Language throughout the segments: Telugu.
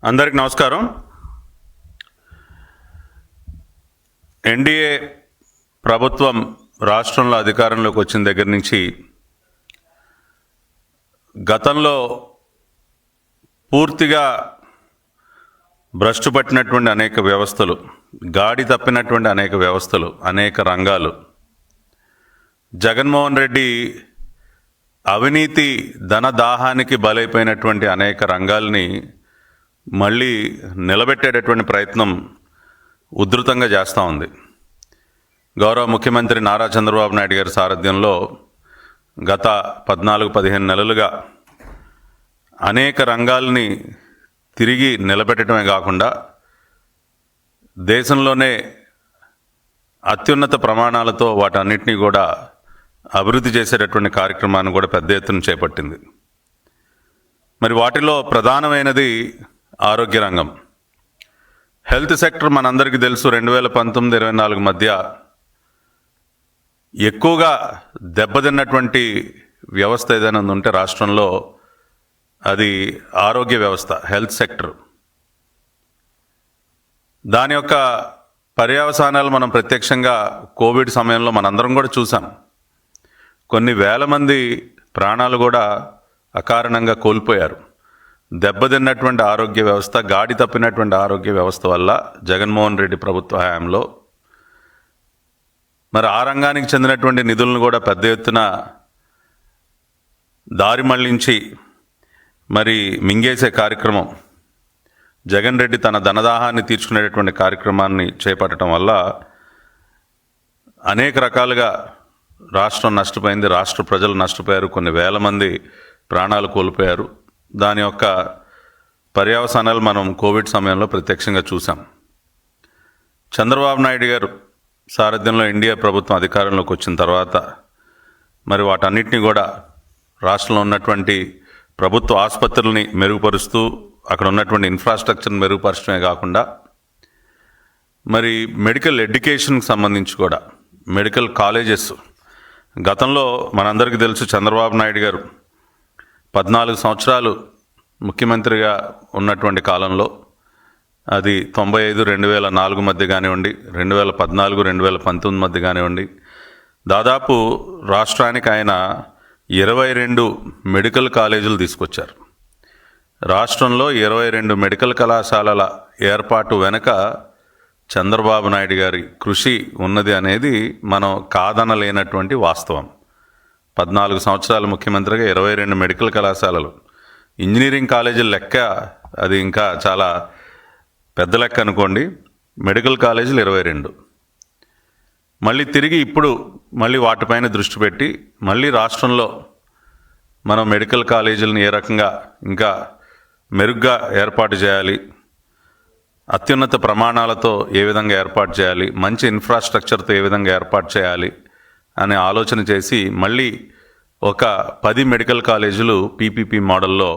అందరికి నమస్కారం. ఎన్డీఏ ప్రభుత్వం రాష్ట్రంలో అధికారంలోకి వచ్చిన దగ్గర నుంచి గతంలో పూర్తిగా భ్రష్టు పట్టినటువంటి అనేక వ్యవస్థలు, గాడి తప్పినటువంటి అనేక వ్యవస్థలు, అనేక రంగాలు, జగన్మోహన్ రెడ్డి అవినీతి ధనదాహానికి బలైపోయినటువంటి అనేక రంగాల్ని మళ్ళీ నిలబెట్టేటటువంటి ప్రయత్నం ఉధృతంగా చేస్తూ ఉంది. గౌరవ ముఖ్యమంత్రి నారా చంద్రబాబు నాయుడు గారి సారథ్యంలో గత 14-15 నెలలుగా అనేక రంగాల్ని తిరిగి నిలబెట్టడమే కాకుండా దేశంలోనే అత్యున్నత ప్రమాణాలతో వాటన్నిటినీ కూడా అభివృద్ధి చేసేటటువంటి కార్యక్రమాన్ని కూడా పెద్ద ఎత్తున చేపట్టింది. మరి వాటిలో ప్రధానమైనది ఆరోగ్య రంగం. హెల్త్ సెక్టర్ మనందరికీ తెలుసు, 2019-24 మధ్య ఎక్కువగా దెబ్బతిన్నటువంటి వ్యవస్థ ఏదైనా ఉంటే రాష్ట్రంలో అది ఆరోగ్య వ్యవస్థ, హెల్త్ సెక్టర్. దాని యొక్క పర్యవసానాలు మనం ప్రత్యక్షంగా కోవిడ్ సమయంలో మనందరం కూడా చూసాం. కొన్ని వేల మంది ప్రాణాలు కూడా అకారణంగా కోల్పోయారు. దెబ్బతిన్నటువంటి ఆరోగ్య వ్యవస్థ, గాడి తప్పినటువంటి ఆరోగ్య వ్యవస్థ వల్ల జగన్మోహన్ రెడ్డి ప్రభుత్వ హయాంలో మరి ఆ రంగానికి చెందినటువంటి నిధులను కూడా పెద్ద ఎత్తున దారి మళ్లించి మరి మింగేసే కార్యక్రమం, జగన్ రెడ్డి తన ధనదాహాన్ని తీర్చుకునేటటువంటి కార్యక్రమాన్ని చేపట్టడం వల్ల అనేక రకాలుగా రాష్ట్రం నష్టపోయింది, రాష్ట్ర ప్రజలు నష్టపోయారు, కొన్ని వేల మంది ప్రాణాలు కోల్పోయారు. దాని యొక్క పర్యవసానాలు మనం కోవిడ్ సమయంలో ప్రత్యక్షంగా చూసాం. చంద్రబాబు నాయుడు గారు సారథ్యంలో ఎన్డీఏ ప్రభుత్వం అధికారంలోకి వచ్చిన తర్వాత మరి వాటన్నిటిని కూడా రాష్ట్రంలో ఉన్నటువంటి ప్రభుత్వ ఆసుపత్రుల్ని మెరుగుపరుస్తూ అక్కడ ఉన్నటువంటి ఇన్ఫ్రాస్ట్రక్చర్ని మెరుగుపరచడమే కాకుండా మరి మెడికల్ ఎడ్యుకేషన్కి సంబంధించి కూడా మెడికల్ కాలేజెస్, గతంలో మనందరికీ తెలుసు చంద్రబాబు నాయుడు గారు 14 సంవత్సరాలు ముఖ్యమంత్రిగా ఉన్నటువంటి కాలంలో, అది 95-2004 మధ్య కానివ్వండి, 2014-2019 మధ్య కానివ్వండి, దాదాపు రాష్ట్రానికి ఆయన 22 మెడికల్ కాలేజీలు తీసుకొచ్చారు. రాష్ట్రంలో 22 మెడికల్ కళాశాలల ఏర్పాటు వెనుక చంద్రబాబు నాయుడు గారి కృషి ఉన్నది అనేది మనం కాదనలేనటువంటి వాస్తవం. 14 సంవత్సరాల ముఖ్యమంత్రిగా 22 మెడికల్ కళాశాలలు, ఇంజనీరింగ్ కాలేజీల లెక్క అది ఇంకా చాలా పెద్ద లెక్క అనుకోండి. మెడికల్ కాలేజీలు 22. మళ్ళీ తిరిగి ఇప్పుడు మళ్ళీ వాటిపైన దృష్టి పెట్టి మళ్ళీ రాష్ట్రంలో మనం మెడికల్ కాలేజీలను ఏ రకంగా ఇంకా మెరుగ్గా ఏర్పాటు చేయాలి, అత్యున్నత ప్రమాణాలతో ఏ విధంగా ఏర్పాటు చేయాలి, మంచి ఇన్ఫ్రాస్ట్రక్చర్తో ఏ విధంగా ఏర్పాటు చేయాలి అనే ఆలోచన చేసి మళ్ళీ ఒక 10 మెడికల్ కాలేజీలు పీపీపీ మోడల్లో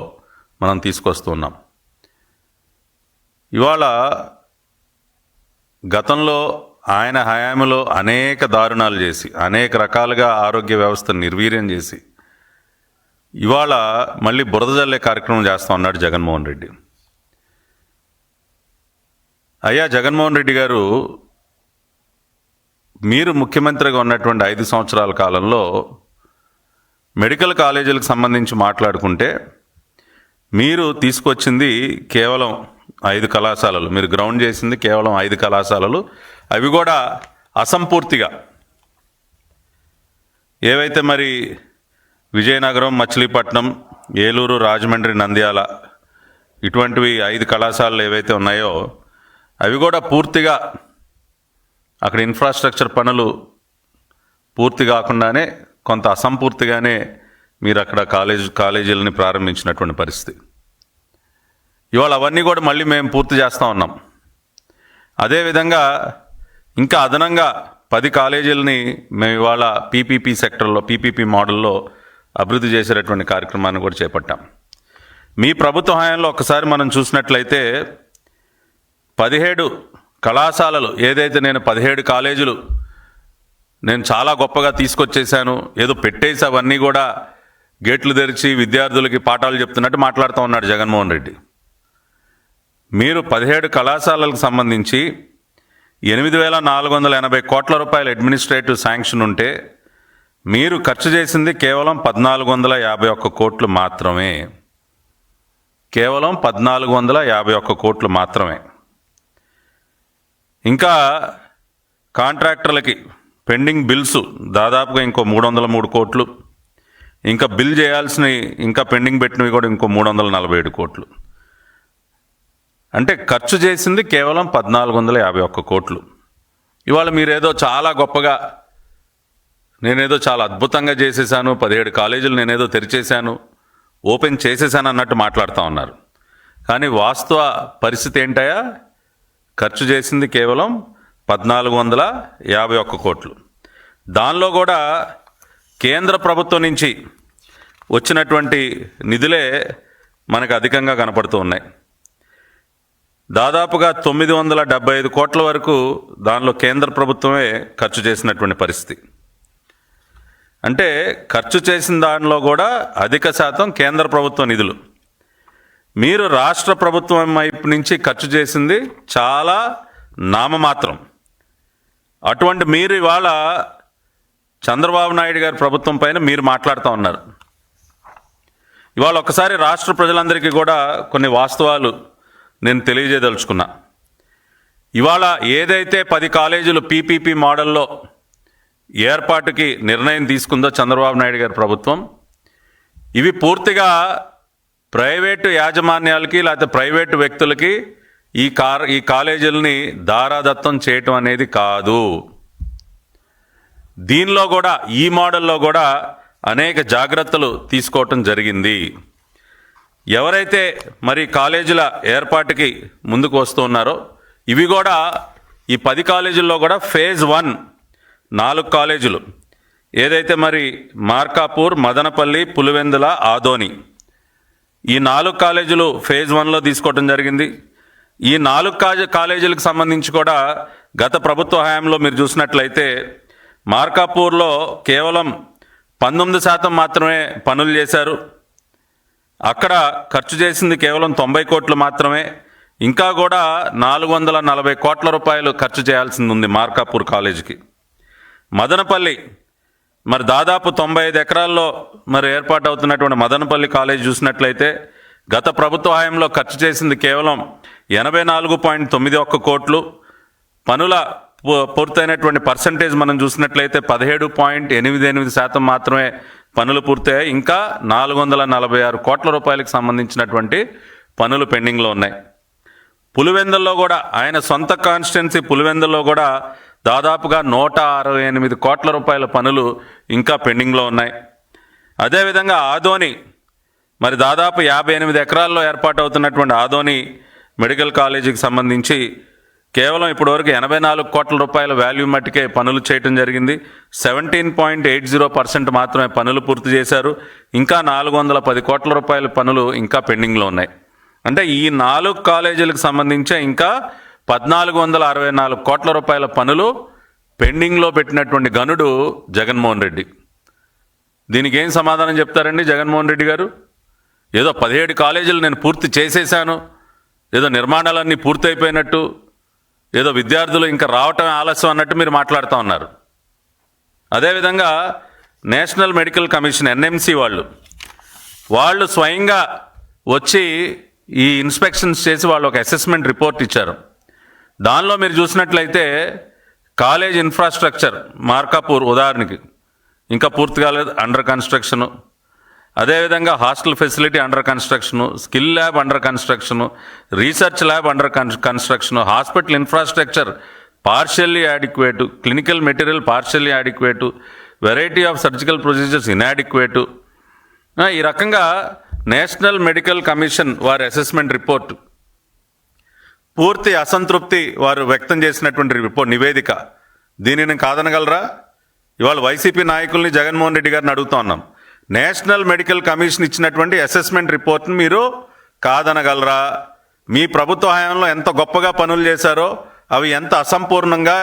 మనం తీసుకొస్తున్నాం. ఇవాళ గతంలో ఆయన హయాంలో అనేక దారుణాలు చేసి, అనేక రకాలుగా ఆరోగ్య వ్యవస్థను నిర్వీర్యం చేసి ఇవాళ మళ్ళీ బురద జల్లే కార్యక్రమం చేస్తూ ఉన్నాడు జగన్మోహన్ రెడ్డి. అయ్యా జగన్మోహన్ రెడ్డి గారు, మీరు ముఖ్యమంత్రిగా ఉన్నటువంటి 5 సంవత్సరాల కాలంలో మెడికల్ కాలేజీలకు సంబంధించి మాట్లాడుకుంటే మీరు తీసుకొచ్చింది కేవలం 5 కళాశాలలు, మీరు గ్రౌండ్ చేసింది కేవలం 5 కళాశాలలు, అవి కూడా అసంపూర్తిగా. ఏవైతే మరి విజయనగరం, మచిలీపట్నం, ఏలూరు, రాజమండ్రి, నంద్యాల ఇటువంటివి 5 కళాశాలలు ఏవైతే ఉన్నాయో అవి కూడా పూర్తిగా అక్కడ ఇన్ఫ్రాస్ట్రక్చర్ పనులు పూర్తి కాకుండానే కొంత అసంపూర్తిగానే మీరు అక్కడ కాలేజీలని ప్రారంభించినటువంటి పరిస్థితి. ఇవాళ అవన్నీ కూడా మళ్ళీ మేము పూర్తి చేస్తూ ఉన్నాం. అదేవిధంగా ఇంకా అదనంగా 10 కాలేజీలని మేము ఇవాళ పీపీపీ సెక్టర్లో, పీపీపీ మోడల్లో అభివృద్ధి చేసేటటువంటి కార్యక్రమాన్ని కూడా చేపట్టాం. మీ ప్రభుత్వ హయాంలో ఒకసారి మనం చూసినట్లయితే 17 కళాశాలలు, ఏదైతే నేను 17 కాలేజీలు నేను చాలా గొప్పగా తీసుకొచ్చేసాను, ఏదో పెట్టేసి అవన్నీ కూడా గేట్లు తెరిచి విద్యార్థులకి పాఠాలు చెప్తున్నట్టు మాట్లాడుతూ ఉన్నాడు జగన్మోహన్ రెడ్డి. మీరు 17 కళాశాలలకు సంబంధించి 8,480 కోట్ల రూపాయల అడ్మినిస్ట్రేటివ్ శాంక్షన్ ఉంటే మీరు ఖర్చు చేసింది కేవలం 1,451 కోట్లు మాత్రమే. కేవలం 1,451 కోట్లు మాత్రమే. ఇంకా కాంట్రాక్టర్లకి పెండింగ్ బిల్స్ దాదాపుగా ఇంకో 303 కోట్లు, ఇంకా బిల్ చేయాల్సినవి ఇంకా పెండింగ్ పెట్టినవి కూడా ఇంకో 347 కోట్లు. అంటే ఖర్చు చేసింది కేవలం 1,451 కోట్లు. ఇవాళ మీరేదో చాలా గొప్పగా, నేనేదో చాలా అద్భుతంగా చేసేసాను, 17 కాలేజీలు నేనేదో తెరిచేశాను, ఓపెన్ చేసేసాను అన్నట్టు మాట్లాడుతూ ఉన్నారు. కానీ వాస్తవ పరిస్థితి ఏంటయా? ఖర్చు చేసింది కేవలం 1,451 కోట్లు. దానిలో కూడా కేంద్ర ప్రభుత్వం నుంచి వచ్చినటువంటి నిధులే మనకు అధికంగా కనపడుతూ ఉన్నాయి. దాదాపుగా 975 కోట్ల వరకు దానిలో కేంద్ర ప్రభుత్వమే ఖర్చు చేసినటువంటి పరిస్థితి. అంటే ఖర్చు చేసిన దానిలో కూడా అధిక శాతం కేంద్ర ప్రభుత్వ నిధులు. మీరు రాష్ట్ర ప్రభుత్వం వైపు నుంచి ఖర్చు చేసింది చాలా నామమాత్రం. అటువంటి మీరు ఇవాళ చంద్రబాబు నాయుడు గారి ప్రభుత్వం పైన మీరు మాట్లాడుతూ ఉన్నారు. ఇవాళ ఒకసారి రాష్ట్ర ప్రజలందరికీ కూడా కొన్ని వాస్తవాలు నేను తెలియజేయదలుచుకున్నా. ఇవాళ ఏదైతే 10 కాలేజీలు పీపీపీ మోడల్లో ఏర్పాటుకి నిర్ణయం తీసుకుందో చంద్రబాబు నాయుడు గారి ప్రభుత్వం, ఇవి పూర్తిగా ప్రైవేటు యాజమాన్యాలకి లేకపోతే ప్రైవేటు వ్యక్తులకి ఈ కాలేజీలని దారాదత్తం చేయటం అనేది కాదు. దీనిలో కూడా, ఈ మోడల్లో కూడా అనేక జాగ్రత్తలు తీసుకోవటం జరిగింది. ఎవరైతే మరి కాలేజీల ఏర్పాటుకి ముందుకు వస్తున్నారో, ఇవి కూడా ఈ 10 కాలేజీల్లో కూడా ఫేజ్ 1 4 కాలేజీలు ఏదైతే మరి మార్కాపూర్, మదనపల్లి, పులివెందుల, ఆదోని, ఈ 4 కాలేజీలు ఫేజ్ 1లో తీసుకోవడం జరిగింది. ఈ 4 కాలేజీలకు సంబంధించి కూడా గత ప్రభుత్వ హయాంలో మీరు చూసినట్లయితే మార్కాపూర్లో కేవలం 19% మాత్రమే పనులు చేశారు. అక్కడ ఖర్చు చేసింది కేవలం 90 కోట్లు మాత్రమే. ఇంకా కూడా 440 కోట్ల రూపాయలు ఖర్చు చేయాల్సింది ఉంది మార్కాపూర్ కాలేజీకి. మదనపల్లి మరి దాదాపు 95 ఎకరాల్లో మరి ఏర్పాటు అవుతున్నటువంటి మదనపల్లి కాలేజ్ చూసినట్లయితే గత ప్రభుత్వ హయాంలో ఖర్చు చేసింది కేవలం 84.91 కోట్లు. పనుల పూర్తయినటువంటి పర్సంటేజ్ మనం చూసినట్లయితే 17.88% మాత్రమే పనులు పూర్తయ్యాయి. ఇంకా 446 కోట్ల రూపాయలకు సంబంధించినటువంటి పనులు పెండింగ్లో ఉన్నాయి. పులివెందుల్లో కూడా, ఆయన సొంత కాన్స్టిట్యున్సీ పులివెందుల్లో కూడా దాదాపుగా 168 కోట్ల రూపాయల పనులు ఇంకా పెండింగ్లో ఉన్నాయి. అదేవిధంగా ఆదోని మరి దాదాపు 58 ఎకరాల్లో ఏర్పాటు అవుతున్నటువంటి ఆదోని మెడికల్ కాలేజీకి సంబంధించి కేవలం ఇప్పటివరకు 84 కోట్ల రూపాయల వాల్యూ మట్టికే పనులు చేయడం జరిగింది. 17.80% మాత్రమే పనులు పూర్తి చేశారు. ఇంకా 410 కోట్ల రూపాయల పనులు ఇంకా పెండింగ్లో ఉన్నాయి. అంటే ఈ 4 కాలేజీలకు సంబంధించి ఇంకా 1,464 కోట్ల రూపాయల పనులు పెండింగ్లో పెట్టినటువంటి గనుడు జగన్మోహన్ రెడ్డి. దీనికి ఏం సమాధానం చెప్తారండి జగన్మోహన్ రెడ్డి గారు? ఏదో 17 కాలేజీలు నేను పూర్తి చేసేసాను, ఏదో నిర్మాణాలన్నీ పూర్తయిపోయినట్టు, ఏదో విద్యార్థులు ఇంకా రావటం ఆలస్యం అన్నట్టు మీరు మాట్లాడుతూ ఉన్నారు. అదేవిధంగా నేషనల్ మెడికల్ కమిషన్ ఎన్ఎంసి వాళ్ళు స్వయంగా వచ్చి ఈ ఇన్స్పెక్షన్స్ చేసి వాళ్ళు ఒక అసెస్మెంట్ రిపోర్ట్ ఇచ్చారు. దానిలో మీరు చూసినట్లయితే కాలేజ్ ఇన్ఫ్రాస్ట్రక్చర్ మార్కాపూర్ ఉదాహరణకి ఇంకా పూర్తి కాలేదు, అండర్ కన్స్ట్రక్షను. అదేవిధంగా hostel facility under construction, skill lab under construction, research lab under construction, hospital infrastructure partially adequate, clinical material partially adequate, variety of surgical procedures inadequate. ఈ రకంగా నేషనల్ మెడికల్ కమిషన్ వారి అసెస్మెంట్ రిపోర్ట్ పూర్తి అసంతృప్తి వారు వ్యక్తం చేసినటువంటి నివేదిక. దీనిని కాదనగలరా? ఇవాళ వైసీపీ నాయకుల్ని జగన్మోహన్ రెడ్డి గారిని అడుగుతా ఉన్నాం, నేషనల్ మెడికల్ కమిషన్ ఇచ్చినటువంటి అసెస్మెంట్ రిపోర్ట్ని మీరు కాదనగలరా? మీ ప్రభుత్వ హయాంలో ఎంత గొప్పగా పనులు చేశారో, అవి ఎంత అసంపూర్ణంగా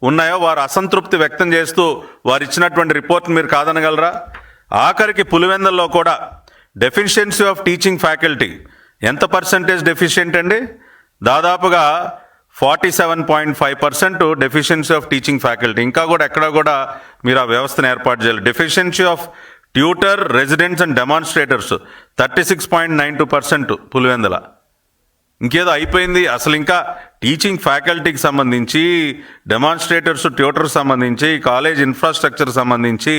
ఉన్నాయో వారు అసంతృప్తి వ్యక్తం చేస్తూ వారు ఇచ్చినటువంటి రిపోర్ట్ని మీరు కాదనగలరా? ఆఖరికి పులివెందుల్లో కూడా డెఫిషియన్సీ ఆఫ్ టీచింగ్ ఫ్యాకల్టీ ఎంత పర్సంటేజ్ డెఫిషియెంట్ అండి? దాదాపుగా 47.5% డెఫిషియన్సీ ఆఫ్ టీచింగ్ ఫ్యాకల్టీ. ఇంకా కూడా ఎక్కడ కూడా మీరు ఆ వ్యవస్థను ఏర్పాటు చేయాలి. Deficiency of tutor, residents and డెమాన్స్ట్రేటర్స్ 36.92% Pulivendula. ఇంకేదో అయిపోయింది. అసలు ఇంకా టీచింగ్ ఫ్యాకల్టీకి సంబంధించి, డెమాన్స్ట్రేటర్స్, ట్యూటర్స్ సంబంధించి, కాలేజ్ ఇన్ఫ్రాస్ట్రక్చర్ సంబంధించి,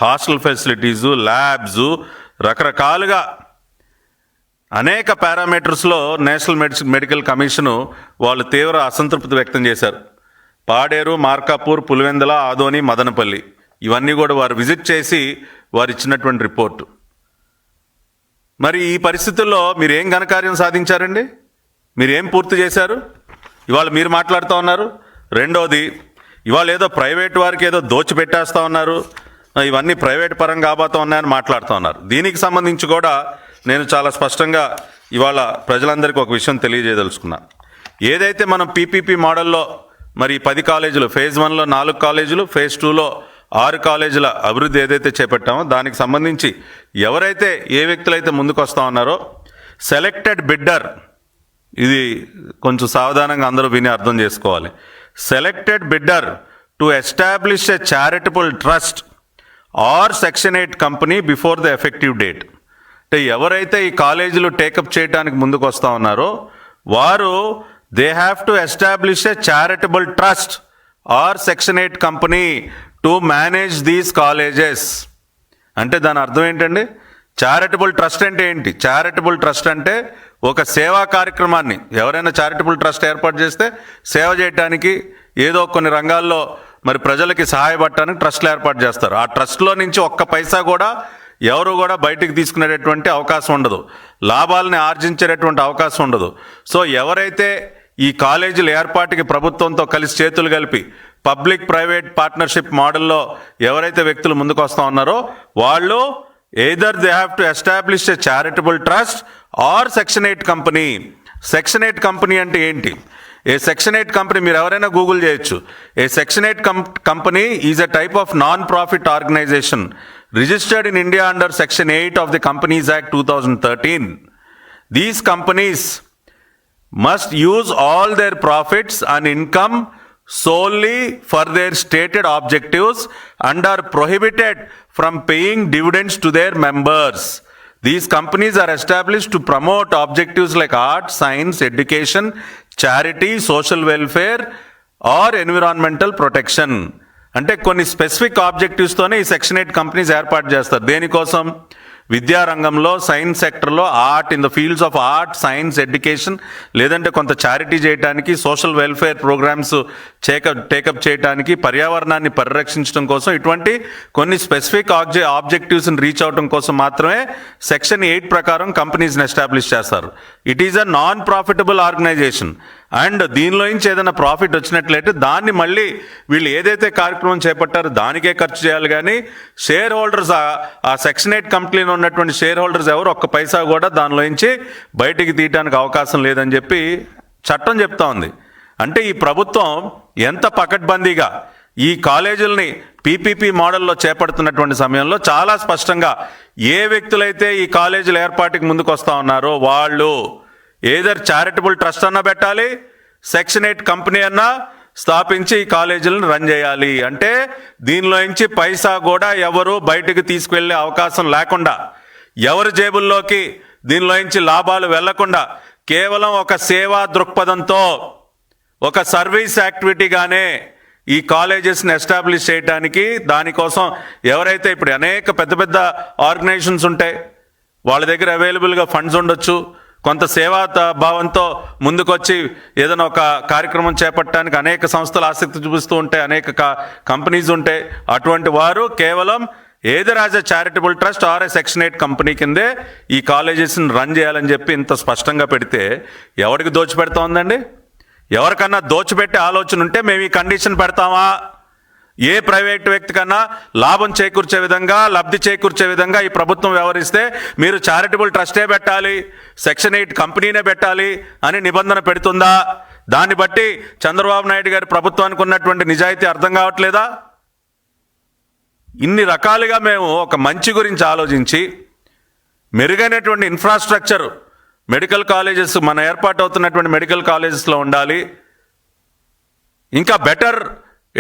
హాస్టల్ ఫెసిలిటీసు, ల్యాబ్స్, రకరకాలుగా అనేక పారామీటర్స్లో నేషనల్ మెడికల్ కమిషను వాళ్ళు తీవ్ర అసంతృప్తి వ్యక్తం చేశారు. పాడేరు, మార్కాపూర్, పులివెందుల, ఆదోని, మదనపల్లి ఇవన్నీ కూడా వారు విజిట్ చేసి వారు ఇచ్చినటువంటి రిపోర్టు. మరి ఈ పరిస్థితుల్లో మీరు ఏం ఘనకార్యం సాధించారండి? మీరేం పూర్తి చేశారు? ఇవాళ మీరు మాట్లాడుతూ ఉన్నారు. రెండోది, ఇవాళ ఏదో ప్రైవేట్ వారికి ఏదో దోచిపెట్టేస్తూ ఉన్నారు, ఇవన్నీ ప్రైవేట్ పరంగా కాబోతూ ఉన్నాయని మాట్లాడుతూ ఉన్నారు. దీనికి సంబంధించి కూడా నేను చాలా స్పష్టంగా ఇవాళ ప్రజలందరికీ ఒక విషయం తెలియజేయదలుచుకున్నా. ఏదైతే మనం పీపీపీ మోడల్లో మరి 10 కాలేజీలు, ఫేజ్ 1లో 4 కాలేజీలు, ఫేజ్ 2లో 6 కాలేజీల అభివృద్ధి ఏదైతే చేపట్టామో దానికి సంబంధించి ఎవరైతే ఏ వ్యక్తులైతే ముందుకు వస్తూ ఉన్నారో సెలెక్టెడ్ బిడ్డర్, ఇది కొంచెం సావధానంగా అందరూ విని అర్థం చేసుకోవాలి. Selected bidder to establish a charitable trust or section 8 company before the effective date. అంటే ఎవరైతే ఈ కాలేజీలు టేకప్ చేయడానికి ముందుకు వస్తూ ఉన్నారో వారు they have to establish a charitable trust or section 8 company to manage these colleges. అంటే దాని అర్థం ఏంటండి? చారిటబుల్ ట్రస్ట్ అంటే ఏంటి? చారిటబుల్ ట్రస్ట్ అంటే ఒక సేవా కార్యక్రమాన్ని, ఎవరైనా చారిటబుల్ ట్రస్ట్ ఏర్పాటు చేస్తే సేవ చేయడానికి, ఏదో కొన్ని రంగాల్లో మరి ప్రజలకి సహాయపడటానికి ట్రస్ట్లు ఏర్పాటు చేస్తారు. ఆ ట్రస్ట్లో నుంచి ఒక్క పైసా కూడా ఎవరు కూడా బయటికి తీసుకునేటటువంటి అవకాశం ఉండదు, లాభాలని ఆర్జించేటటువంటి అవకాశం ఉండదు. సో ఎవరైతే ఈ కాలేజీల ఏర్పాటుకి ప్రభుత్వంతో కలిసి చేతులు కలిపి పబ్లిక్ ప్రైవేట్ పార్ట్నర్షిప్ మోడల్లో ఎవరైతే వ్యక్తులు ముందుకు వస్తూ ఉన్నారో వాళ్ళు either they have to establish a charitable trust or section 8 company. Section 8 company అంటే ఏంటి? ఏ సెక్షన్ 8 కంపెనీ మీరు ఎవరైనా గూగుల్ చేయొచ్చు. A section 8 company is a type of non profit organization registered in India under section 8 of the companies act 2013. These companies must use all their profits and income solely for their stated objectives and are prohibited from paying dividends to their members. These companies are established to promote objectives like art, science, education, charity, social welfare or environmental protection. అంటే కొన్ని స్పెసిఫిక్ ఆబ్జెక్టివ్స్తోనే ఈ సెక్షన్ 8 కంపెనీస్ ఏర్పాటు చేస్తారు. దేనికోసం? విద్యారంగంలో, సైన్స్ సెక్టర్లో, art, in the fields of art, science, education, లేదంటే కొంత చారిటీ చేయడానికి, సోషల్ వెల్ఫేర్ ప్రోగ్రామ్స్ టేకప్ చేయడానికి, పర్యావరణాన్ని పరిరక్షించడం కోసం, ఇటువంటి కొన్ని స్పెసిఫిక్ ఆబ్జెక్టివ్స్ని రీచ్ అవడం కోసం మాత్రమే సెక్షన్ 8 ప్రకారం కంపెనీస్ని ఎస్టాబ్లిష్ చేస్తారు. It is a non profitable organisation. And దీనిలో నుంచి ఏదైనా ప్రాఫిట్ వచ్చినట్లయితే దాన్ని మళ్ళీ వీళ్ళు ఏదైతే కార్యక్రమం చేపట్టారో దానికే ఖర్చు చేయాలి. కానీ షేర్ హోల్డర్స్, ఆ సెక్షన్ 8 కంపెనీలో ఉన్నటువంటి షేర్ హోల్డర్స్ ఎవరు ఒక్క పైసా కూడా దానిలో నుంచి బయటికి తీయడానికి అవకాశం లేదని చెప్పి చట్టం చెప్తా ఉంది. అంటే ఈ ప్రభుత్వం ఎంత పకడ్బందీగా ఈ కాలేజీలని పీపీపీ మోడల్లో చేపడుతున్నటువంటి సమయంలో చాలా స్పష్టంగా ఏ వ్యక్తులైతే ఈ కాలేజీల ఏర్పాటుకి ముందుకు వస్తూ ఉన్నారో వాళ్ళు ఏదర్ చారిటబుల్ ట్రస్ట్ అన్నా పెట్టాలి, సెక్షన్ 8 కంపెనీ అన్నా స్థాపించి ఈ కాలేజీలను రన్ చేయాలి. అంటే దీనిలో నుంచి పైసా కూడా ఎవరు బయటకు తీసుకువెళ్ళే అవకాశం లేకుండా, ఎవరి జేబుల్లోకి దీనిలో నుంచి లాభాలు వెళ్లకుండా, కేవలం ఒక సేవా దృక్పథంతో, ఒక సర్వీస్ యాక్టివిటీగానే ఈ కాలేజెస్ని ఎస్టాబ్లిష్ చేయడానికి, దానికోసం ఎవరైతే ఇప్పుడు అనేక పెద్ద పెద్ద ఆర్గనైజేషన్స్ ఉంటాయి, వాళ్ళ దగ్గర అవైలబుల్గా ఫండ్స్ ఉండొచ్చు, కొంత సేవా భావంతో ముందుకొచ్చి ఏదైనా ఒక కార్యక్రమం చేపట్టడానికి అనేక సంస్థలు ఆసక్తి చూపిస్తూ ఉంటాయి, అనేక కంపెనీస్ ఉంటాయి. అటువంటి వారు కేవలం either as a charitable trust or a section 8 company కిందే ఈ కాలేజెస్ని రన్ చేయాలని చెప్పి ఇంత స్పష్టంగా పెడితే ఎవరికి దోచిపెడతా ఉందండి? ఎవరికన్నా దోచిపెట్టే ఆలోచన ఉంటే మేము ఈ కండిషన్ పెడతామా? ఏ ప్రైవేట్ వ్యక్తి కన్నా లాభం చేకూర్చే విధంగా, లబ్ధి చేకూర్చే విధంగా ఈ ప్రభుత్వం వ్యవహరిస్తే మీరు చారిటబుల్ ట్రస్టే పెట్టాలి, సెక్షన్ 8 కంపెనీనే పెట్టాలి అని నిబంధన పెడుతుందా? దాన్ని బట్టి చంద్రబాబు నాయుడు గారి ప్రభుత్వానికి ఉన్నటువంటి నిజాయితీ అర్థం కావట్లేదా? ఇన్ని రకాలుగా మేము ఒక మంచి గురించి ఆలోచించి మెరుగైనటువంటి ఇన్ఫ్రాస్ట్రక్చర్ మెడికల్ కాలేజెస్ మన ఏర్పాటు అవుతున్నటువంటి మెడికల్ కాలేజెస్లో ఉండాలి. ఇంకా బెటర్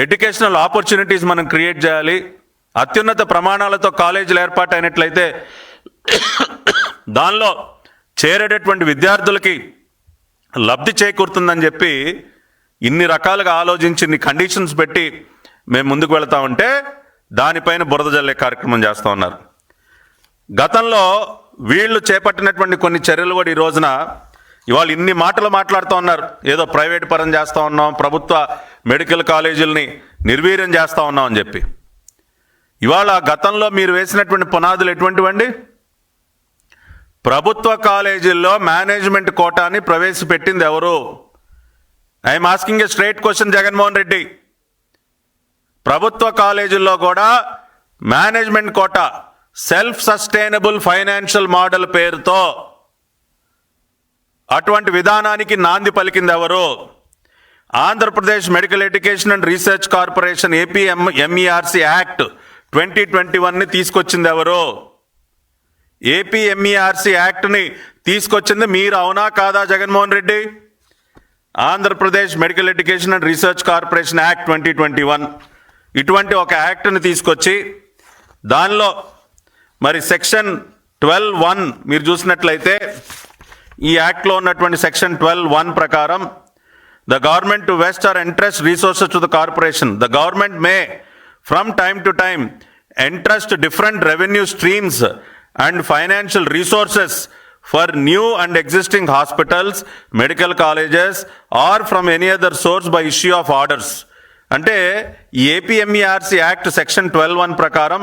ఎడ్యుకేషనల్ ఆపర్చునిటీస్ మనం క్రియేట్ చేయాలి. అత్యున్నత ప్రమాణాలతో కాలేజీలు ఏర్పాటు అయినట్లయితే దానిలో చేరేటటువంటి విద్యార్థులకి లబ్ధి చేకూరుతుందని చెప్పి ఇన్ని రకాలుగా ఆలోచించి ఇన్ని కండిషన్స్ పెట్టి మేము ముందుకు వెళ్తా ఉంటే దానిపైన బురద జల్లే కార్యక్రమం చేస్తూ ఉన్నారు. గతంలో వీళ్ళు చేపట్టినటువంటి కొన్ని చర్యలు కూడా ఈ రోజున ఇవాళ ఇన్ని మాటలు మాట్లాడుతూ ఉన్నారు. ఏదో ప్రైవేట్ పరం చేస్తూ ఉన్నాం, ప్రభుత్వ మెడికల్ కాలేజీలని నిర్వీర్యం చేస్తూ ఉన్నాం అని చెప్పి. ఇవాళ గతంలో మీరు వేసినటువంటి పునాదులు ఎటువంటివండి? ప్రభుత్వ కాలేజీల్లో మేనేజ్మెంట్ కోటాని ప్రవేశపెట్టింది ఎవరు? I'm asking a straight question Jaganmohan Reddy. ప్రభుత్వ కాలేజీల్లో కూడా management quota self sustainable financial model పేరుతో అటువంటి విధానానికి నాంది పలికింది ఎవరు? Andhra Pradesh medical education and research corporation APMERC act 2021ని తీసుకొచ్చింది ఎవరు? ఏపీఎంఈఆర్సీ యాక్ట్ని తీసుకొచ్చింది మీరు, అవునా కాదా Jaganmohan Reddy? Andhra Pradesh medical education and research corporation act 2021 ఇటువంటి ఒక యాక్ట్ని తీసుకొచ్చి దానిలో మరి సెక్షన్ 12(1) మీరు చూసినట్లయితే ఈ యాక్ట్లో ఉన్నటువంటి సెక్షన్ 12(1) ప్రకారం the government to west are entrust resources to the corporation. The government May from time to time entrust different revenue streams and financial resources for new and existing hospitals, medical colleges or from any other source by issue of orders. అంటే ఈ ఏపీఎంఈఆర్సీ యాక్ట్ సెక్షన్ 12(1) ప్రకారం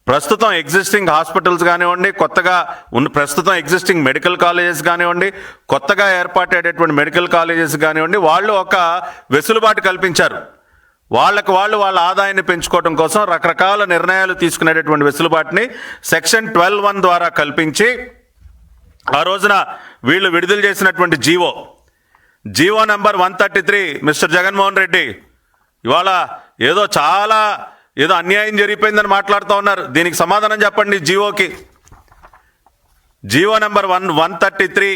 ప్రస్తుతం ఎగ్జిస్టింగ్ హాస్పిటల్స్ కానివ్వండి, కొత్తగా ప్రస్తుతం ఎగ్జిస్టింగ్ మెడికల్ కాలేజెస్ కానివ్వండి, కొత్తగా ఏర్పాటయ్యేటటువంటి మెడికల్ కాలేజెస్ కానివ్వండి, వాళ్ళు ఒక వెసులుబాటు కల్పించారు. వాళ్ళ ఆదాయాన్ని పెంచుకోవడం కోసం రకరకాల నిర్ణయాలు తీసుకునేటటువంటి వెసులుబాటుని సెక్షన్ 12(1) ద్వారా కల్పించి ఆ రోజున వీళ్ళు విడుదల చేసినటువంటి GO number 133. Mister Jaganmohan Reddy, ఇవాళ ఏదో అన్యాయం జరిగిపోయిందని మాట్లాడుతూ ఉన్నారు. దీనికి సమాధానం చెప్పండి. GO number 133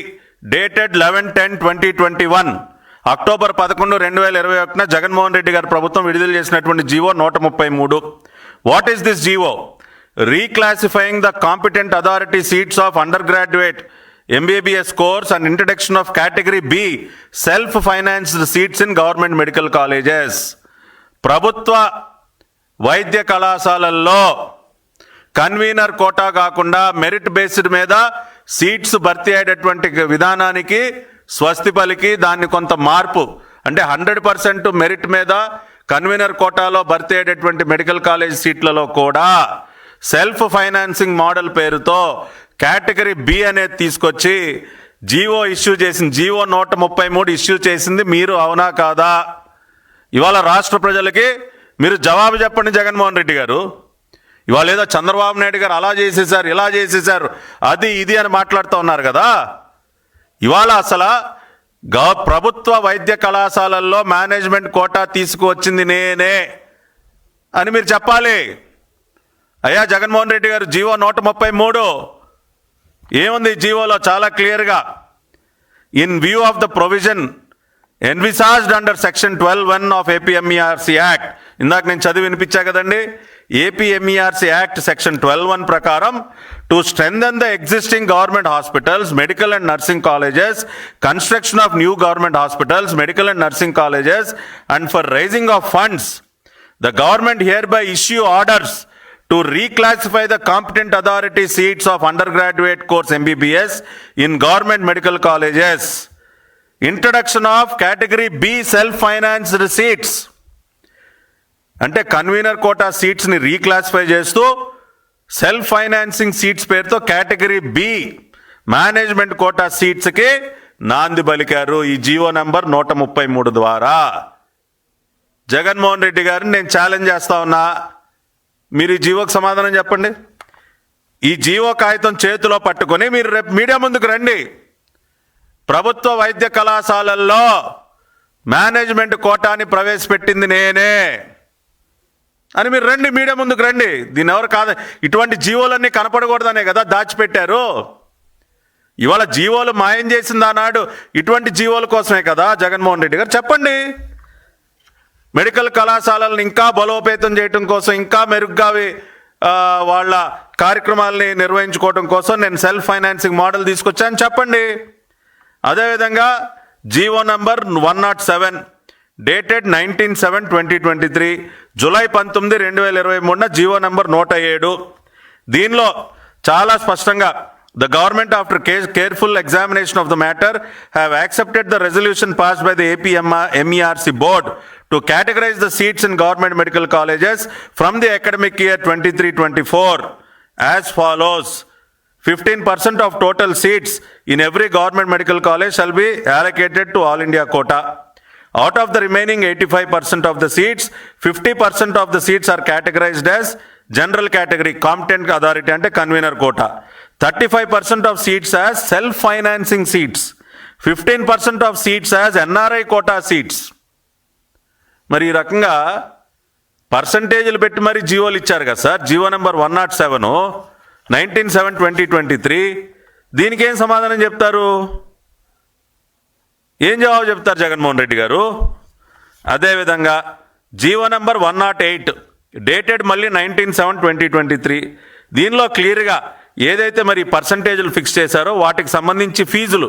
dated 11/10/2021 October 11, 2021 Jaganmohan Reddy గారి ప్రభుత్వం విడుదల చేసినటువంటి GO 133. What is this GO? Reclassifying the competent authority seats of undergraduate MBBS course and introduction of category B self financed seats in government medical colleges. ప్రభుత్వ వైద్య కళాశాలల్లో కన్వీనర్ కోటా కాకుండా మెరిట్ బేస్డ్ మీద సీట్స్ భర్తీ అయ్యేటటువంటి విధానానికి స్వస్తి పలికి దాన్ని కొంత మార్పు, అంటే 100% మెరిట్ మీద కన్వీనర్ కోటాలో భర్తీ అయ్యేటటువంటి మెడికల్ కాలేజ్ సీట్లలో కూడా సెల్ఫ్ ఫైనాన్సింగ్ మోడల్ పేరుతో కేటగిరీ బి అనేది తీసుకొచ్చి జీవో 133 ఇష్యూ చేసింది మీరు, అవునా కాదా? ఇవాళ రాష్ట్ర ప్రజలకి మీరు జవాబు చెప్పండి జగన్మోహన్ రెడ్డి గారు. ఇవాళ ఏదో చంద్రబాబు నాయుడు గారు అలా చేసేసారు, ఇలా చేసేసారు, అది ఇది అని మాట్లాడుతూ ఉన్నారు కదా. ఇవాళ అసలు ప్రభుత్వ వైద్య కళాశాలల్లో మేనేజ్మెంట్ కోటా తీసుకువచ్చింది నేనే అని మీరు చెప్పాలి. అయ్యా జగన్మోహన్ రెడ్డి గారు, జీవో 133 ఏముంది? జీవోలో చాలా క్లియర్గా in view of the provision envisaged under section 12(1) of APMERC act, ఇందాక నేను చదివి వినిపించా కదండి. ఏపీఎంఈఆర్సీ యాక్ట్ సెక్షన్ 12(1) ప్రకారం to strengthen the existing government hospitals, medical and nursing colleges, construction of new government hospitals, medical and nursing colleges and for raising of funds the government hereby issue orders to reclassify the competent authority seats of undergraduate course MBBS in government medical colleges. Introduction of category B self-financed seats. అంటే కన్వీనర్ కోటా సీట్స్ని రీక్లాసిఫై చేస్తూ సెల్ఫ్ ఫైనాన్సింగ్ సీట్స్ పేరుతో కేటగిరీ బి మేనేజ్మెంట్ కోటా సీట్స్కి నాంది పలికారు ఈ జీవో నెంబర్ 133 ద్వారా. జగన్మోహన్ రెడ్డి గారిని నేను ఛాలెంజ్ చేస్తా ఉన్నా, మీరు ఈ జీవోకి సమాధానం చెప్పండి. ఈ జీవో కాగితం చేతిలో పట్టుకొని మీరు రేపు మీడియా ముందుకు రండి. ప్రభుత్వ వైద్య కళాశాలల్లో మేనేజ్మెంట్ కోటాని ప్రవేశపెట్టింది నేనే అని మీరు రండి, మీడియా ముందుకు రండి. దీన్ని ఎవరు కాదు, ఇటువంటి జీవోలన్నీ కనపడకూడదనే కదా దాచిపెట్టారు. ఇవాళ జీవోలు మాయం చేసింది ఆనాడు ఇటువంటి జీవోల కోసమే కదా జగన్మోహన్ రెడ్డి గారు. చెప్పండి, మెడికల్ కళాశాలలను ఇంకా బలోపేతం చేయడం కోసం, ఇంకా మెరుగ్గా వాళ్ళ కార్యక్రమాలని నిర్వహించుకోవడం కోసం నేను సెల్ఫ్ ఫైనాన్సింగ్ మోడల్ తీసుకొచ్చాను చెప్పండి. అదేవిధంగా GO number 107 dated 19/7/2023 July 19, 2023 GO number 107. దీనిలో చాలా స్పష్టంగా the government after careful examination of the matter have accepted the resolution passed by the AP MERC board to categorize the seats in government medical colleges from the academic year 23-24 as follows. 15% of total seats in every government medical college shall be allocated to All India quota. Out of the remaining 85% of the seats, 50% of the seats are categorized as general category, competent authority ante convener quota. 35% of seats as self-financing seats. 15% of seats as NRI quota seats. మరి ఈ రకంగా పర్సంటేజీలు పెట్టి మరి జీవోలు ఇచ్చారు కదా సార్. GO number 107 19/7/2023. దీనికి ఏం సమాధానం చెప్తారు? ఏం జవాబు చెప్తారు జగన్మోహన్ రెడ్డి గారు? అదేవిధంగా జీవో నెంబర్ 108 డేటెడ్ మళ్ళీ 19/7/2023. దీనిలో క్లియర్గా ఏదైతే మరి పర్సంటేజీలు ఫిక్స్ చేశారో వాటికి సంబంధించి ఫీజులు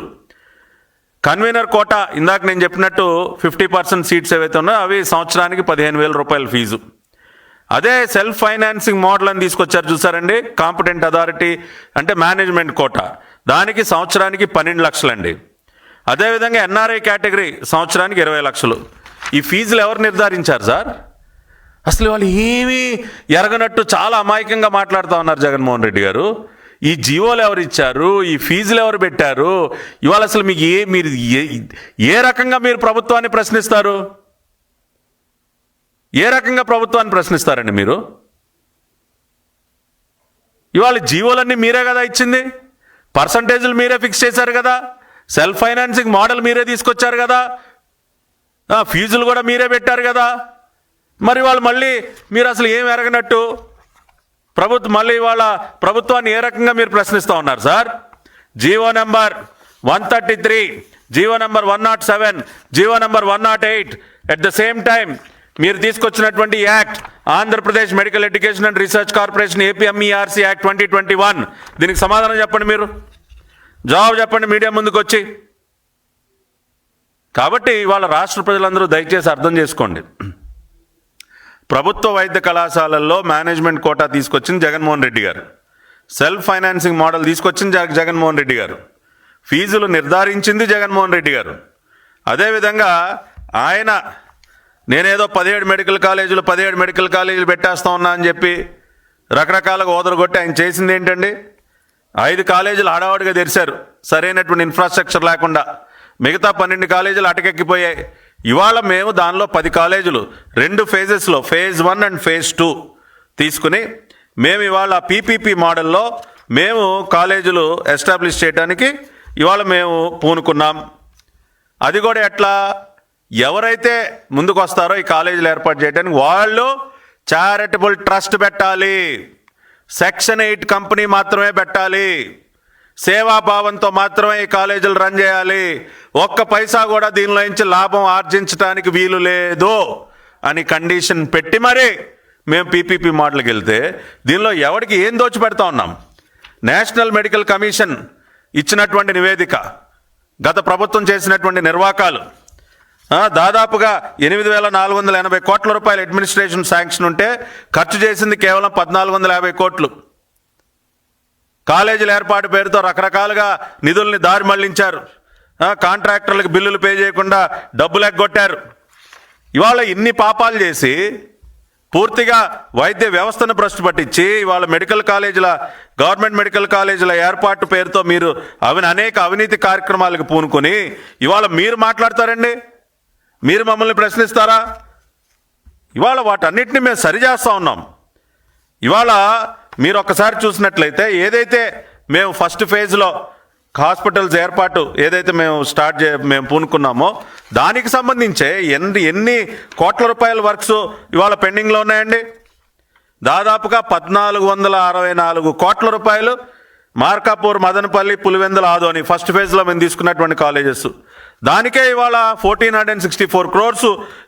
కన్వీనర్ కోటా ఇందాక నేను చెప్పినట్టు 50% సీట్స్ ఏవైతే ఉన్నాయో అవి సంవత్సరానికి 15,000 రూపాయల ఫీజు. అదే సెల్ఫ్ ఫైనాన్సింగ్ మోడల్ అని తీసుకొచ్చారు చూసారండి, కాంపిటెంట్ అథారిటీ అంటే మేనేజ్మెంట్ కోటా, దానికి సంవత్సరానికి 12 లక్షలండి. అదేవిధంగా ఎన్ఆర్ఐ కేటగిరీ సంవత్సరానికి 20 లక్షలు. ఈ ఫీజులు ఎవరు నిర్ధారించారు సార్? అసలు వాళ్ళు ఏమీ ఎరగనట్టు చాలా అమాయకంగా మాట్లాడుతూ ఉన్నారు జగన్మోహన్ రెడ్డి గారు. ఈ జీవోలు ఎవరు ఇచ్చారు, ఈ ఫీజులు ఎవరు పెట్టారు? ఇవాళ అసలు మీకు మీరు ఏ రకంగా మీరు ప్రభుత్వాన్ని ప్రశ్నిస్తారు? ఏ రకంగా ప్రభుత్వాన్ని ప్రశ్నిస్తారండి మీరు? ఇవాళ జీవోలన్నీ మీరే కదా ఇచ్చింది, పర్సంటేజీలు మీరే ఫిక్స్ చేశారు కదా, సెల్ఫ్ ఫైనాన్సింగ్ మోడల్ మీరే తీసుకొచ్చారు కదా, ఫీజులు కూడా మీరే పెట్టారు కదా. మరి వాళ్ళు మళ్ళీ మీరు అసలు ఏం ఎరగనట్టు మళ్ళీ వాళ్ళ ప్రభుత్వాన్ని ఏ రకంగా మీరు ప్రశ్నిస్తూ ఉన్నారు sir? GO number 133, GO number 107, GO number 108 at the same time మీరు తీసుకొచ్చినటువంటి act Andhra Pradesh medical education and research corporation APMERC act 2021. దీనికి సమాధానం చెప్పండి, మీరు జవాబు చెప్పండి మీడియా ముందుకు వచ్చి. కాబట్టి ఇవాళ రాష్ట్ర ప్రజలందరూ దయచేసి అర్థం చేసుకోండి, ప్రభుత్వ వైద్య కళాశాలల్లో మేనేజ్మెంట్ కోటా తీసుకొచ్చింది జగన్మోహన్ రెడ్డి గారు, సెల్ఫ్ ఫైనాన్సింగ్ మోడల్ తీసుకొచ్చింది జగన్మోహన్ రెడ్డి గారు, ఫీజులు నిర్ధారించింది జగన్మోహన్ రెడ్డి గారు. అదేవిధంగా ఆయన నేనేదో 17 మెడికల్ కాలేజీలు పెట్టేస్తా ఉన్నా అని చెప్పి రకరకాలుగా ఓదరగొట్టి ఆయన చేసింది ఏంటండి? 5 కాలేజీలు హడావుడిగా తెరిచారు సరైనటువంటి ఇన్ఫ్రాస్ట్రక్చర్ లేకుండా, మిగతా 12 కాలేజీలు అటకెక్కిపోయాయి. ఇవాళ మేము దానిలో 10 కాలేజీలు 2 ఫేజెస్లో phase 1 and phase 2 తీసుకుని మేము ఇవాళ PPP మోడల్లో మేము కాలేజీలు ఎస్టాబ్లిష్ చేయడానికి ఇవాళ మేము పూనుకున్నాం. అది కూడా ఎట్లా? ఎవరైతే ముందుకు వస్తారో ఈ కాలేజీలు ఏర్పాటు చేయడానికి వాళ్ళు చారిటబుల్ ట్రస్ట్ పెట్టాలి, సెక్షన్ 8 కంపెనీ మాత్రమే పెట్టాలి, సేవాభావంతో మాత్రమే ఈ కాలేజీలు రన్ చేయాలి, ఒక్క పైసా కూడా దీనిలో నుంచి లాభం ఆర్జించడానికి వీలు లేదు అని కండిషన్ పెట్టి మరి మేము PPP మోడల్కి వెళ్తే దీనిలో ఎవరికి ఏం దోచిపెడతా ఉన్నాం? నేషనల్ మెడికల్ కమిషన్ ఇచ్చినటువంటి నివేదిక, గత ప్రభుత్వం చేసినటువంటి నిర్వాకాలు, దాదాపుగా 8,480 కోట్ల రూపాయల అడ్మినిస్ట్రేషన్ శాంక్షన్ ఉంటే ఖర్చు చేసింది కేవలం 1,450 కోట్లు. కాలేజీల ఏర్పాటు పేరుతో రకరకాలుగా నిధుల్ని దారి మళ్లించారు, కాంట్రాక్టర్లకు బిల్లులు పే చేయకుండా డబ్బులు ఎగ్గొట్టారు. ఇవాళ ఇన్ని పాపాలు చేసి పూర్తిగా వైద్య వ్యవస్థను భ్రష్టు పట్టించి ఇవాళ గవర్నమెంట్ మెడికల్ కాలేజీల ఏర్పాటు పేరుతో మీరు అనేక అవినీతి కార్యక్రమాలకు పూనుకొని ఇవాళ మీరు మాట్లాడతారండి? మీరు మమ్మల్ని ప్రశ్నిస్తారా? ఇవాళ వాటన్నిటిని మేము సరిచేస్తూ ఉన్నాం. ఇవాళ మీరు ఒక్కసారి చూసినట్లయితే ఏదైతే మేము ఫస్ట్ ఫేజ్లో హాస్పిటల్స్ ఏర్పాటు ఏదైతే మేము పూనుకున్నామో దానికి సంబంధించే ఎన్ని కోట్ల రూపాయల వర్క్స్ ఇవాళ పెండింగ్లో ఉన్నాయండి? దాదాపుగా 1,464 కోట్ల రూపాయలు మార్కాపూర్, మదనపల్లి, పులివెందుల, ఆదోని ఫస్ట్ ఫేజ్లో మేము తీసుకున్నటువంటి కాలేజెస్. దానికే ఇవాళ 1464 crores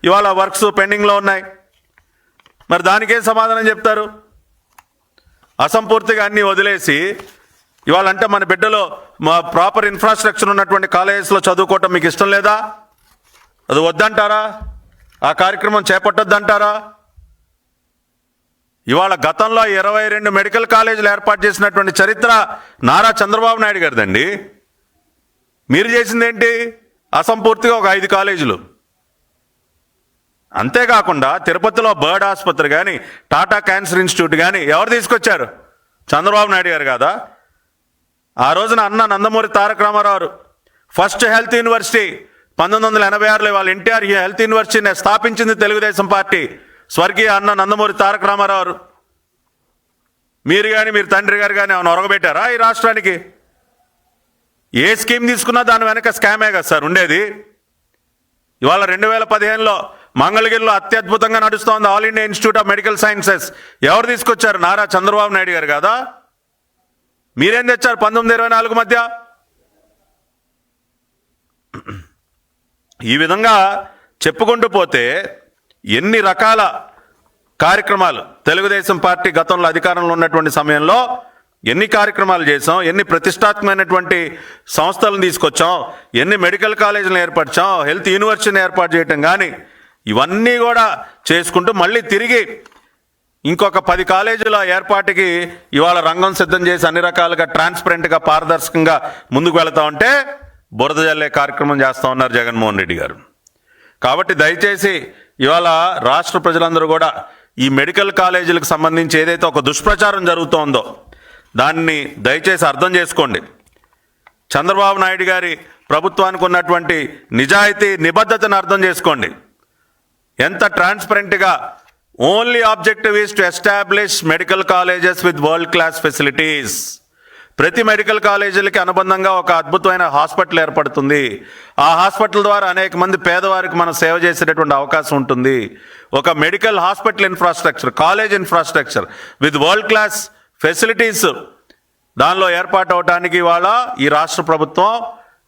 ఇవాళ వర్క్స్ పెండింగ్లో ఉన్నాయి. మరి దానికే సమాధానం చెప్తారు? అసంపూర్తిగా అన్నీ వదిలేసి ఇవాళ అంటే మన బిడ్డలో మా ప్రాపర్ ఇన్ఫ్రాస్ట్రక్చర్ ఉన్నటువంటి కాలేజెస్లో చదువుకోవటం మీకు ఇష్టం లేదా? అది వద్దంటారా? ఆ కార్యక్రమం చేపట్టొద్దంటారా? ఇవాళ గతంలో 22 మెడికల్ కాలేజీలు ఏర్పాటు చేసినటువంటి చరిత్ర నారా చంద్రబాబు నాయుడు గారిదండి. మీరు చేసిందేంటి? అసంపూర్తిగా ఒక 5 కాలేజీలు. అంతేకాకుండా తిరుపతిలో బర్డ్ ఆసుపత్రి కానీ, టాటా క్యాన్సర్ ఇన్స్టిట్యూట్ కానీ ఎవరు తీసుకొచ్చారు? చంద్రబాబు నాయుడు గారు కాదా? ఆ రోజున అన్న Nandamuri Taraka Ramarao first health university 1986లో వాళ్ళ ఎన్టీఆర్ హెల్త్ యూనివర్సిటీని స్థాపించింది తెలుగుదేశం పార్టీ, స్వర్గీయ అన్న నందమూరి తారక రామారావు. మీరు కానీ మీరు తండ్రి గారు కానీ ఏమైనా ఒరగబెట్టారా ఈ రాష్ట్రానికి? ఏ స్కీమ్ తీసుకున్నా దాని వెనక స్కామే కదా సార్ ఉండేది. ఇవాళ 2015లో మంగళగిరిలో అత్యద్భుతంగా నడుస్తోంది all India institute of medical sciences. ఎవరు తీసుకొచ్చారు? నారా చంద్రబాబు నాయుడు గారు కాదా? మీరేం తెచ్చారు 1924 మధ్య? ఈ విధంగా చెప్పుకుంటూ పోతే ఎన్ని రకాల కార్యక్రమాలు తెలుగుదేశం పార్టీ గతంలో అధికారంలో ఉన్నటువంటి సమయంలో ఎన్ని కార్యక్రమాలు చేసాం, ఎన్ని ప్రతిష్టాత్మకమైనటువంటి సంస్థలను తీసుకొచ్చాం, ఎన్ని మెడికల్ కాలేజీలను ఏర్పరిచాం, హెల్త్ యూనివర్సిటీని ఏర్పాటు చేయటం కానీ ఇవన్నీ కూడా చేసుకుంటూ మళ్ళీ తిరిగి ఇంకొక 10 కాలేజీల ఏర్పాటుకి ఇవాళ రంగం సిద్ధం చేసి అన్ని రకాలుగా ట్రాన్స్పరెంట్గా పారదర్శకంగా ముందుకు వెళతా ఉంటే బురద జల్లే కార్యక్రమం చేస్తూ ఉన్నారు జగన్మోహన్ రెడ్డి గారు. కాబట్టి దయచేసి ఇవాళ రాష్ట్ర ప్రజలందరూ కూడా ఈ మెడికల్ కాలేజీలకు సంబంధించి ఏదైతే ఒక దుష్ప్రచారం జరుగుతోందో దాన్ని దయచేసి అర్థం చేసుకోండి. చంద్రబాబు నాయుడు గారి ప్రభుత్వానికి ఉన్నటువంటి నిజాయితీ నిబద్ధతను అర్థం చేసుకోండి. ఎంత ట్రాన్స్పరెంట్గా only objective is to establish medical colleges with world class facilities. ప్రతి మెడికల్ కాలేజీలకి అనుబంధంగా ఒక అద్భుతమైన హాస్పిటల్ ఏర్పడుతుంది. ఆ హాస్పిటల్ ద్వారా అనేక మంది పేదవారికి మనం సేవ చేసేటటువంటి అవకాశం ఉంటుంది. ఒక medical hospital infrastructure, college infrastructure with world class facilities దానిలో ఏర్పాటు అవడానికి ఇవాళ ఈ రాష్ట్ర ప్రభుత్వం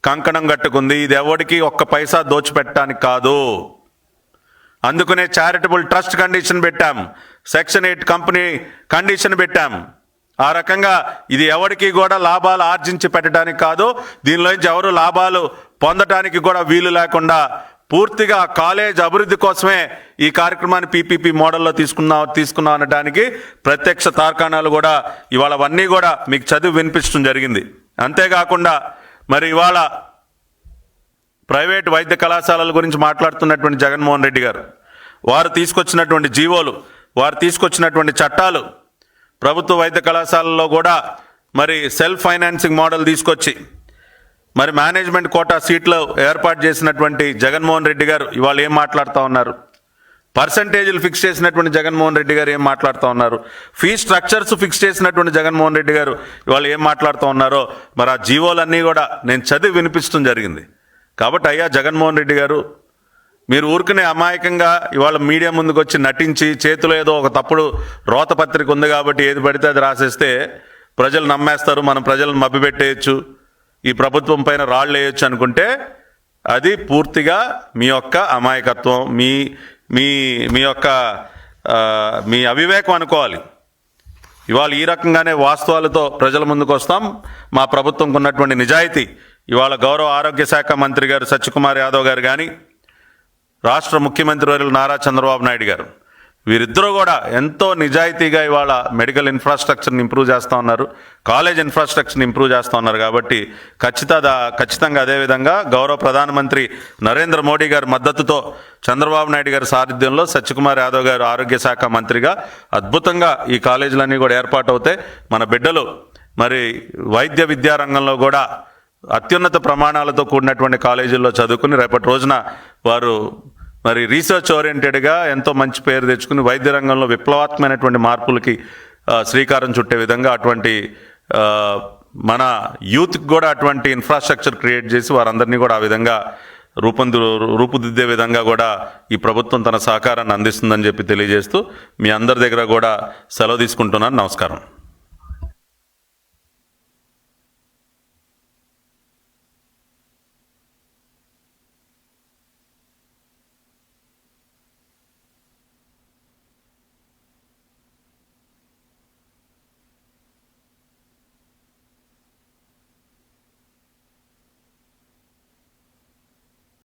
కంకణం కట్టుకుంది. ఇది ఎవరికి ఒక్క పైసా దోచిపెట్టడానికి కాదు. అందుకనే చారిటబుల్ ట్రస్ట్ కండిషన్ పెట్టాం, సెక్షన్ 8 కంపెనీ కండిషన్ పెట్టాం. ఆ రకంగా ఇది ఎవరికి కూడా లాభాలు ఆర్జించి పెట్టడానికి కాదు, దీనిలోంచి ఎవరు లాభాలు పొందటానికి కూడా వీలు లేకుండా పూర్తిగా కాలేజ్ అభివృద్ధి కోసమే ఈ కార్యక్రమాన్ని పీపీపీ మోడల్లో తీసుకున్నాం అనడానికి ప్రత్యక్ష తార్కాణాలు కూడా ఇవాళ అవన్నీ కూడా మీకు చదివి వినిపించడం జరిగింది. అంతేకాకుండా మరి ఇవాళ ప్రైవేట్ వైద్య కళాశాలల గురించి మాట్లాడుతున్నటువంటి జగన్మోహన్ రెడ్డి గారు, వారు తీసుకొచ్చినటువంటి జీవోలు, వారు తీసుకొచ్చినటువంటి చట్టాలు, ప్రభుత్వ వైద్య కళాశాలల్లో కూడా మరి సెల్ఫ్ ఫైనాన్సింగ్ మోడల్ తీసుకొచ్చి మరి మేనేజ్మెంట్ కోటా సీట్లు ఏర్పాటు చేసినటువంటి జగన్మోహన్ రెడ్డి గారు ఇవాళ ఏం మాట్లాడుతూ ఉన్నారు? పర్సంటేజీలు ఫిక్స్ చేసినటువంటి జగన్మోహన్ రెడ్డి గారు ఏం మాట్లాడుతూ ఉన్నారు? ఫీ స్ట్రక్చర్స్ ఫిక్స్ చేసినటువంటి జగన్మోహన్ రెడ్డి గారు ఇవాళ ఏం మాట్లాడుతూ ఉన్నారో మరి ఆ జీవోలన్నీ కూడా నేను చదివి వినిపించడం జరిగింది. కాబట్టి అయ్యా జగన్మోహన్ రెడ్డి గారు, మీరు ఊరికనే అమాయకంగా ఇవాళ మీడియా ముందుకు వచ్చి నటించి చేతిలో ఏదో ఒక తప్పుడు రోతపత్రిక ఉంది కాబట్టి ఏది పడితే అది రాసేస్తే ప్రజలు నమ్మేస్తారు, మనం ప్రజలను మభ్యపెట్టేయచ్చు, ఈ ప్రభుత్వం పైన రాళ్ళు వేయచ్చు అనుకుంటే అది పూర్తిగా మీ యొక్క అమాయకత్వం, మీ మీ మీ యొక్క మీ అవివేకం అనుకోవాలి. ఇవాళ ఈ రకంగానే వాస్తవాలతో ప్రజల ముందుకు వస్తాం. మా ప్రభుత్వంకు ఉన్నటువంటి నిజాయితీ ఇవాళ గౌరవ ఆరోగ్య శాఖ మంత్రి గారు సత్యకుమార్ యాదవ్ గారు కానీ, రాష్ట్ర ముఖ్యమంత్రి వర్యులు నారా చంద్రబాబు నాయుడు గారు, వీరిద్దరూ కూడా ఎంతో నిజాయితీగా ఇవాళ మెడికల్ ఇన్ఫ్రాస్ట్రక్చర్ని ఇంప్రూవ్ చేస్తూ ఉన్నారు, కాలేజ్ ఇన్ఫ్రాస్ట్రక్చర్ని ఇంప్రూవ్ చేస్తూ ఉన్నారు. కాబట్టి ఖచ్చితంగా అదేవిధంగా గౌరవ ప్రధానమంత్రి నరేంద్ర మోడీ గారి మద్దతుతో చంద్రబాబు నాయుడు గారి సారథ్యంలో సత్యకుమార్ యాదవ్ గారు ఆరోగ్య శాఖ మంత్రిగా అద్భుతంగా ఈ కాలేజీలన్నీ కూడా ఏర్పాటు అవుతాయి. మన బిడ్డలు మరి వైద్య విద్యా రంగంలో కూడా అత్యున్నత ప్రమాణాలతో కూడినటువంటి కాలేజీల్లో చదువుకుని రేపటి రోజున వారు మరి రీసెర్చ్ ఓరియంటెడ్గా ఎంతో మంచి పేరు తెచ్చుకుని వైద్య రంగంలో విప్లవాత్మకమైనటువంటి మార్పులకి శ్రీకారం చుట్టే విధంగా అటువంటి మన యూత్కి కూడా అటువంటి ఇన్ఫ్రాస్ట్రక్చర్ క్రియేట్ చేసి వారందరినీ కూడా ఆ విధంగా రూపుదిద్దే విధంగా కూడా ఈ ప్రభుత్వం తన సహకారాన్ని అందిస్తుందని చెప్పి తెలియజేస్తూ మీ అందరి దగ్గర కూడా సెలవు తీసుకుంటున్నాను. నమస్కారం.